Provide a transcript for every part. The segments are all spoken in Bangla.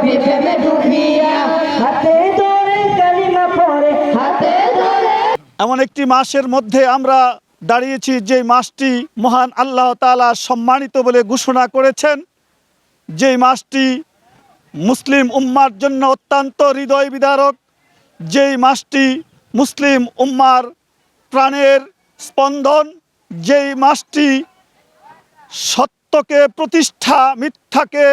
নবী প্রেমে ডুবিয়া হাতে ধরে কালিমা পড়ে হাতে ধরে। এমন একটি মাসের মধ্যে আমরা দাঁড়িয়েছি যে মাসটি মহান আল্লাহ তাআলা সম্মানিত বলে ঘোষণা করেছেন, যেই মাসটি মুসলিম উম্মার জন্য অত্যন্ত হৃদয় বিদারক, যেই মাসটি মুসলিম উম্মার প্রাণের স্পন্দন, যেই মাসটি সত্যকে প্রতিষ্ঠা মিথ্যাকে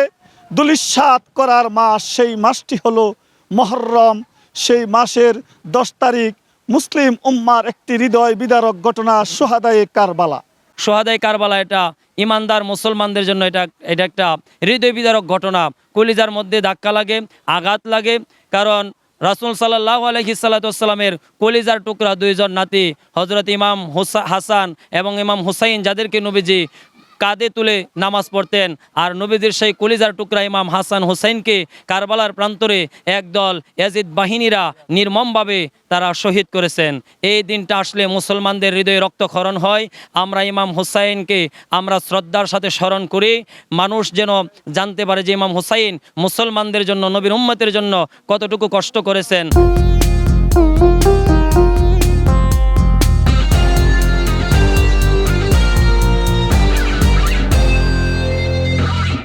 দুলিশ্বাত করার মাস, সেই মাসটি হলো মুহররম। সেই মাসের 10 তারিখ মুসলিম উম্মার একটি হৃদয় বিদারক ঘটনা শুহাদায়ে কারবালা। সোহাদাই কারবালা এটা ইমানদার মুসলমানদের জন্য এটা একটা হৃদয় বিদারক ঘটনা। কলিজার মধ্যে ধাক্কা লাগে, আঘাত লাগে, কারণ রাসূল সাল্লাল্লাহু আলাইহি সাল্লামের কলিজার টুকরা দুইজন নাতি হযরত ইমাম হাসান এবং ইমাম হুসাইন, যাদেরকে নবীজি কাঁধে তুলে নামাজ পড়তেন, আর নবীজির সেই কলিজার টুকরা ইমাম হাসান হুসাইনকে কারবালার প্রান্তরে একদল ইয়াজিদ বাহিনীরা নির্মমভাবে তারা শহীদ করেছেন। এই দিনটা আসলে মুসলমানদের হৃদয়ে রক্তক্ষরণ হয়। আমরা ইমাম হুসাইনকে আমরা শ্রদ্ধার সাথে স্মরণ করি, মানুষ যেন জানতে পারে যে ইমাম হুসাইন মুসলমানদের জন্য, নবীর উম্মতের জন্য কতটুকু কষ্ট করেছেন।